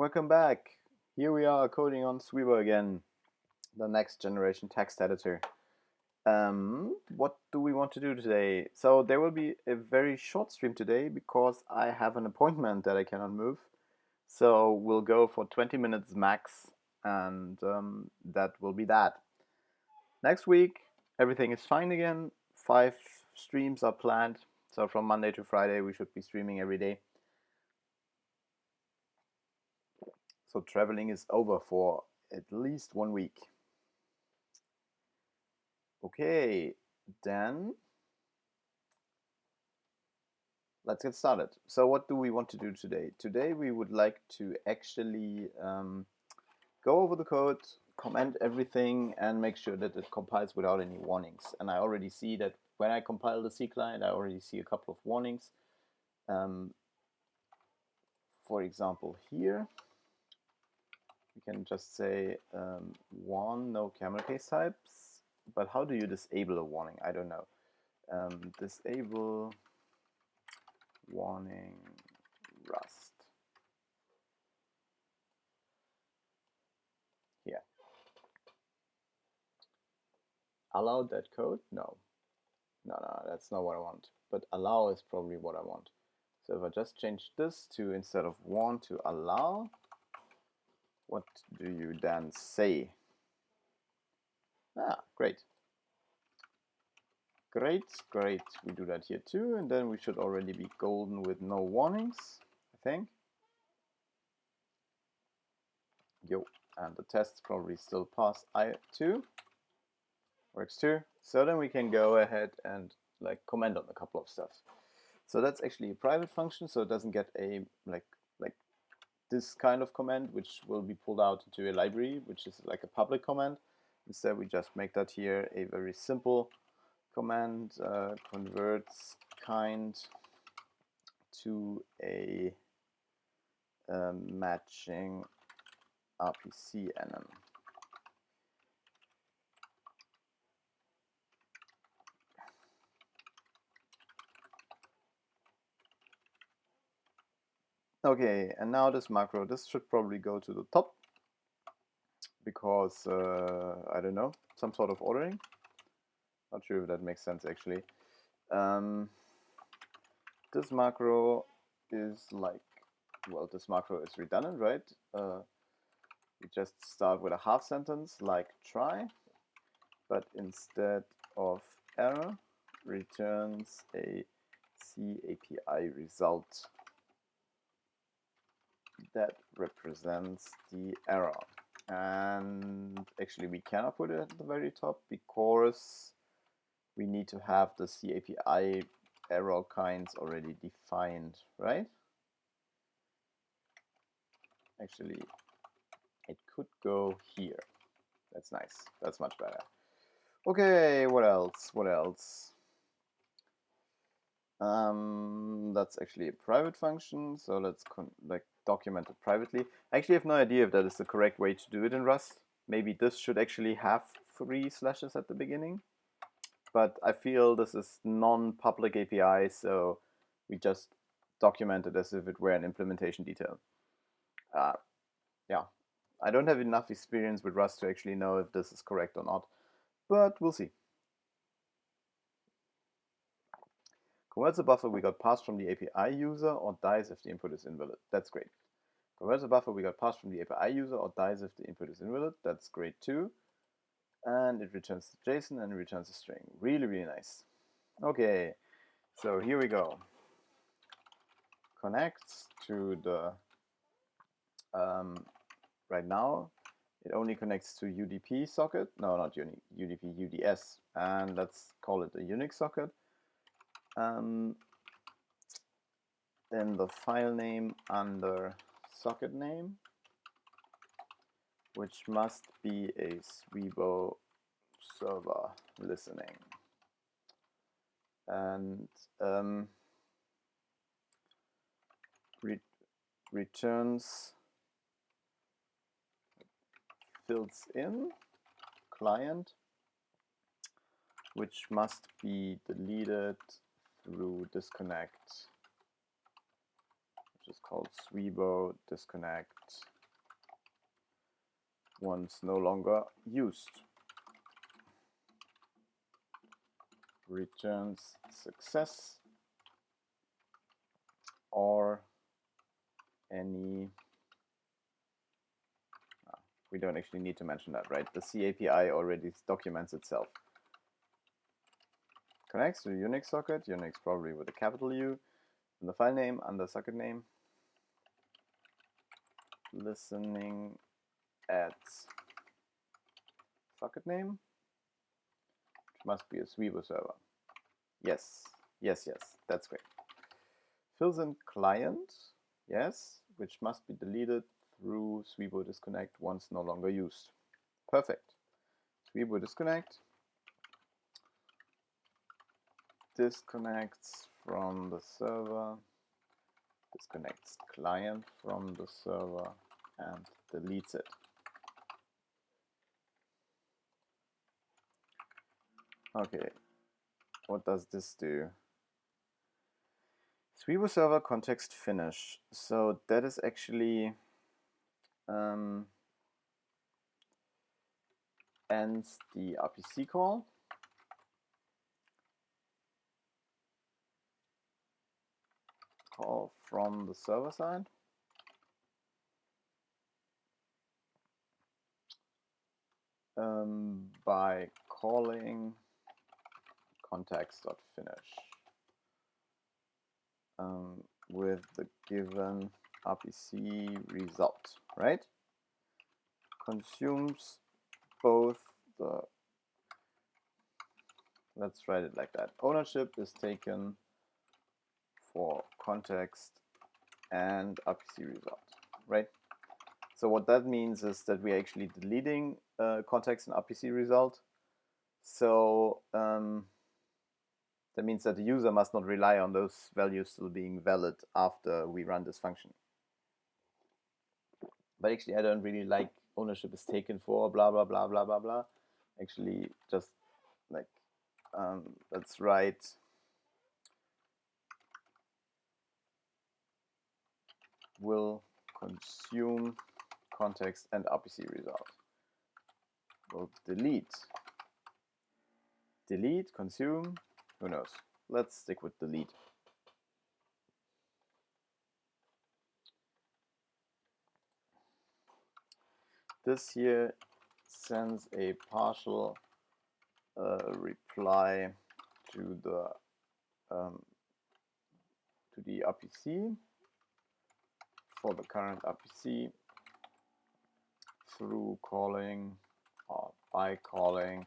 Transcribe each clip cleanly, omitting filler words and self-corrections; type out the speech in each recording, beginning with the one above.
Welcome back. Here we are coding on Swiboe again, the next generation text editor. What do we want to do today? So there will be a very short stream today because I have an appointment that I cannot move. So we'll go for 20 minutes max, and that will be that. Next week, everything is fine again. 5 streams are planned. So from Monday to Friday, we should be streaming every day. So traveling is over for at least 1 week. Okay, then let's get started. So what do we want to do today? Today we would like to actually go over the code, comment everything, and make sure that it compiles without any warnings. And I already see that when I compile the C client, I already see a couple of warnings. For example, here, we can just say warn no camel case types. But how do you disable a warning? I don't know. Disable warning Rust. Here. Allow that code? No, that's not what I want. But allow is probably what I want. So if I just change this to, instead of warn, to allow, what do you then say? Ah, great. Great. We do that here too, and then we should already be golden with no warnings, I think. Yo, and the tests probably still pass I2. Works too. So then we can go ahead and like comment on a couple of stuff. So that's actually a private function, so it doesn't get a like this kind of command, which will be pulled out into a library, which is like a public command. Instead, we just make that here a very simple command, converts kind to a matching RPC enum. Okay, and now this macro, this should probably go to the top because, I don't know, some sort of ordering. Not sure if that makes sense actually. This macro is like, well, this macro is redundant, right? We just start with a half sentence like try, but instead of error, returns a C API result that represents the error. And actually we cannot put it at the very top because we need to have the C API error kinds already defined, right? Actually, it could go here. That's nice. That's much better. Okay, what else? That's actually a private function, so let's document it privately. I actually have no idea if that is the correct way to do it in Rust. Maybe this should actually have 3 slashes at the beginning, but I feel this is non-public API, so we just document it as if it were an implementation detail. Yeah, I don't have enough experience with Rust to actually know if this is correct or not, but we'll see. Converts a buffer we got passed from the API user or dies if the input is invalid. That's great. Converts a buffer we got passed from the API user or dies if the input is invalid. That's great too. And it returns the JSON and returns a string. Really, really nice. Okay, so here we go. Connects to the, right now, it only connects to UDP socket. No, not UDP, UDS. And let's call it a Unix socket. Then the file name under socket name, which must be a Swiboe server listening. And returns fills in client, which must be deleted through disconnect, which is called Swiboe disconnect once no longer used. Returns success or any. We don't actually need to mention that, right? The C API already documents itself. Connects to the Unix socket, Unix probably with a capital U, and the file name under socket name. Listening at socket name, which must be a Swiboe server. Yes, yes, yes, that's great. Fills in client, yes, which must be deleted through Swiboe disconnect once no longer used. Perfect. Swiboe disconnect disconnects from the server, disconnects client from the server, and deletes it. Okay, what does this do? Swiboe server context finish. So that is actually ends the RPC call. Call from the server side. By calling context.finish with the given RPC result, right? Consumes both the, let's write it like that. Ownership is taken for context and RPC result, right? So what that means is that we're actually deleting context and RPC result. So that means that the user must not rely on those values still being valid after we run this function. But actually, I don't really like ownership is taken for blah, blah, blah, blah, blah, blah. Actually, just like, let's write will consume context and RPC result. Will delete, consume, who knows? Let's stick with delete. This here sends a partial reply to the RPC for the current RPC through calling or by calling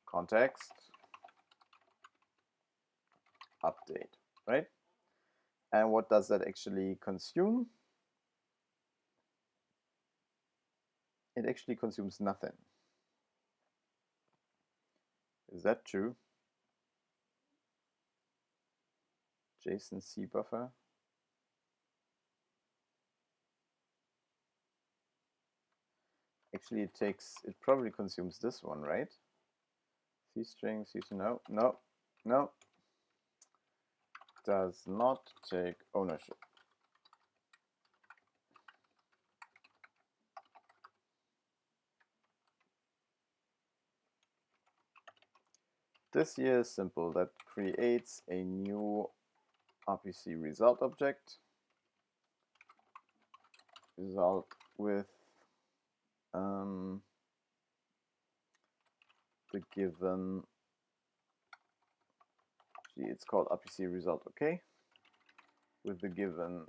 context update, right? And what does that actually consume? It actually consumes nothing. Is that true? JSON C buffer. Actually, it probably consumes this one, right? C string, C string, no. Does not take ownership. This here is simple. That creates a new RPC result object. Result with the given, it's called RPC result, okay? With the given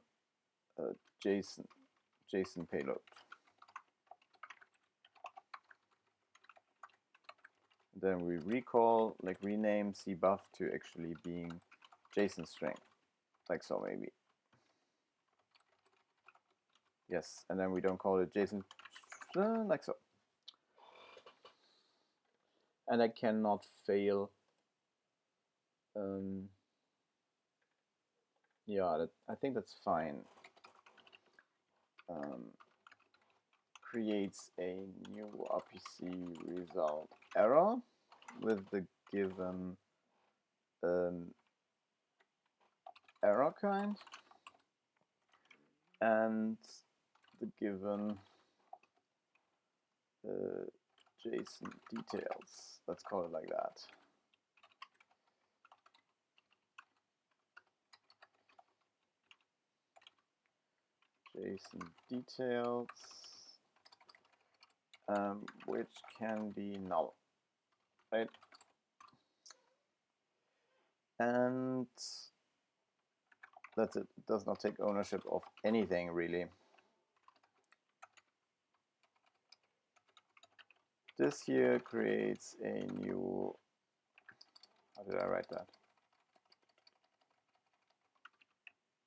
JSON payload. Then we recall, like rename cbuff to actually being JSON string, like so maybe. Yes, and then we don't call it JSON, like so. And I cannot fail. Yeah, I think that's fine. Creates a new RPC result error with the given error kind. and the given JSON details. Let's call it like that. JSON details, which can be null, right? And that's it. It does not take ownership of anything really. This here creates a new, how did I write that?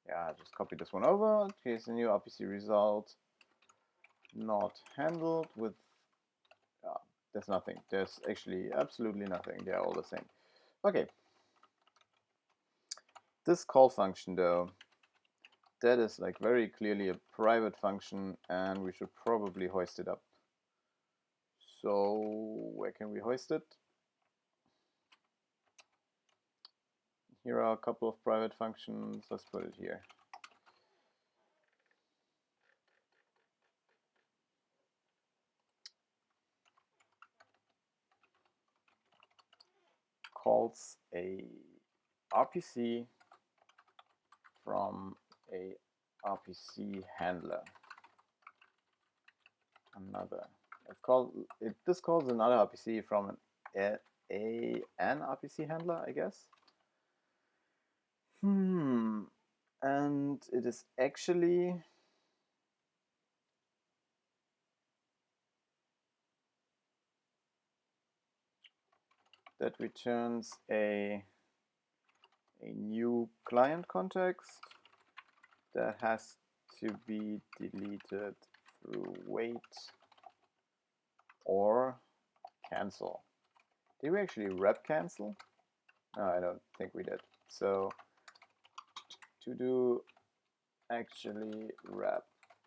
Yeah, just copy this one over, creates a new RPC result, not handled with, there's nothing. There's actually absolutely nothing. They're all the same. Okay. This call function though, that is like very clearly a private function and we should probably hoist it up. So where can we hoist it? Here are a couple of private functions. Let's put it here. Calls a RPC from a RPC handler. This calls another RPC from an RPC handler, I guess. And it is actually that returns a new client context that has to be deleted through wait or cancel. Did we actually wrap cancel? No, I don't think we did. So to do actually wrap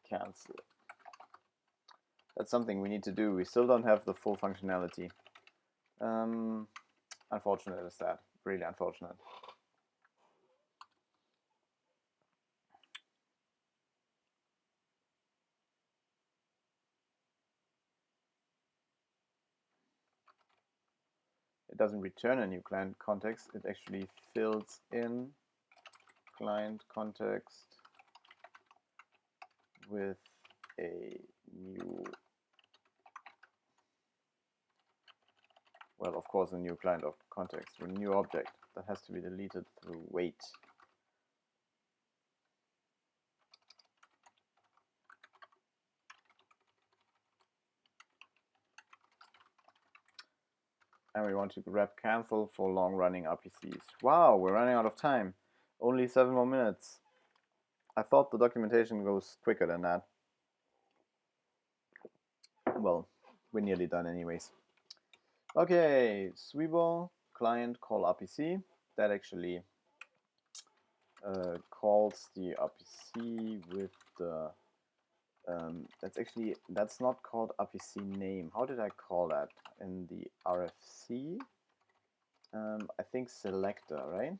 cancel. That's something we need to do. We still don't have the full functionality. Unfortunate is that. Really unfortunate. It doesn't return a new client context. It actually fills in client context with a new, well, of course, a new client of context, a new object that has to be deleted through wait. And we want to wrap cancel for long-running RPCs. Wow, we're running out of time. Only 7 more minutes. I thought the documentation goes quicker than that. Well, we're nearly done anyways. Okay, Swiboe client call RPC. That actually calls the RPC with the that's not called RPC name. How did I call that in the RFC? I think selector, right?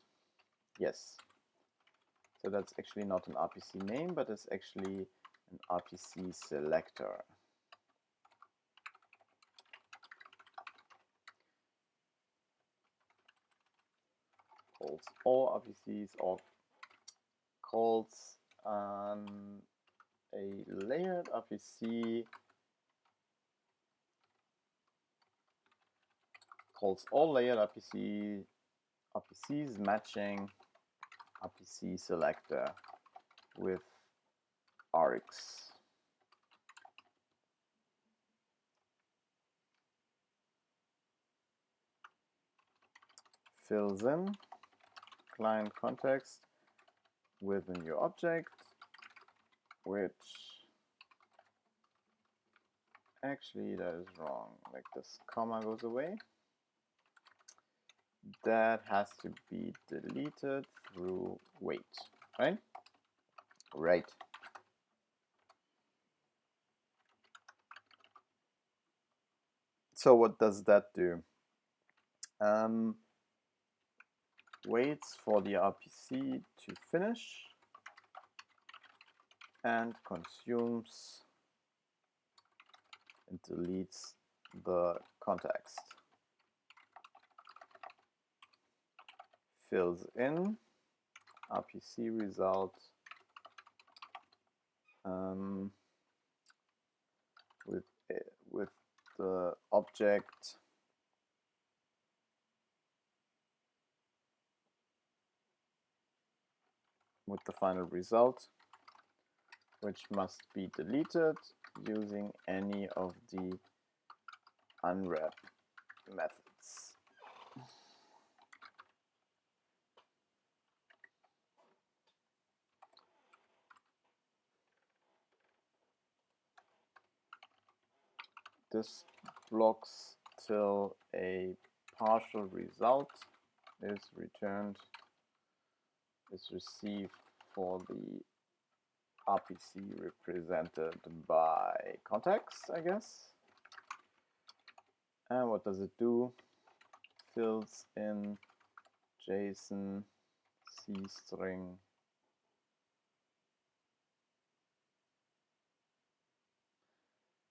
Yes. So that's actually not an RPC name, but it's actually an RPC selector. Calls all RPCs or calls a layered RPC, calls all layered RPCs matching RPC selector with Rx. Fills in client context with a new object, which actually that is wrong. Like this comma goes away. That has to be deleted through wait, right? Right. So what does that do? Waits for the RPC to finish and consumes and deletes the context. Fills in RPC result with the object with the final result, which must be deleted using any of the unwrap methods. This blocks till a partial result is returned, is received for the RPC represented by context, I guess. And what does it do? Fills in JSON C string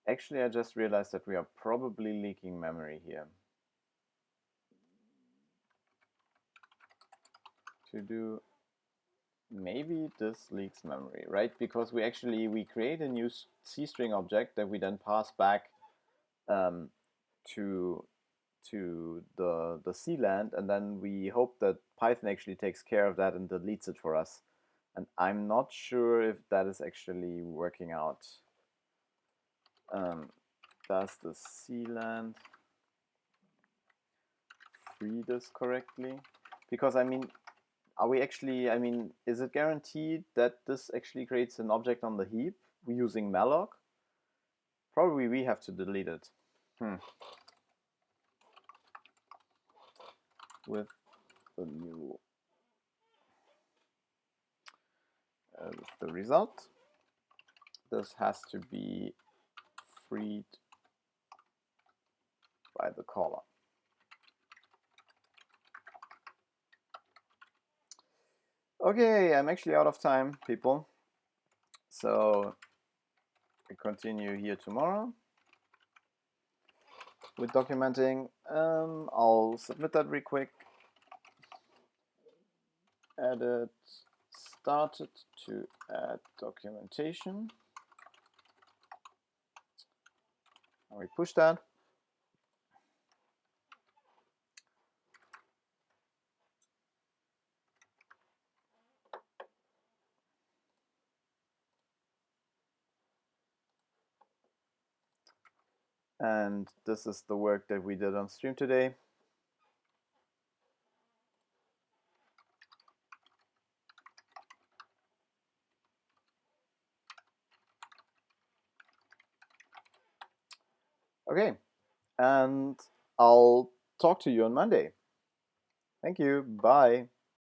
Actually, I just realized that we are probably leaking memory here. To do, maybe this leaks memory, right? Because we create a new C string object that we then pass back to the CLand, and then we hope that Python actually takes care of that and deletes it for us. And I'm not sure if that is actually working out. Does the CLand free this correctly? Because I mean, are we actually, is it guaranteed that this actually creates an object on the heap using malloc? Probably we have to delete it. With the new the result, this has to be freed by the caller. Okay, I'm actually out of time, people. So we continue here tomorrow with documenting. I'll submit that real quick. Edit started to add documentation. And we push that. And this is the work that we did on stream today. Okay, and I'll talk to you on Monday. Thank you. Bye.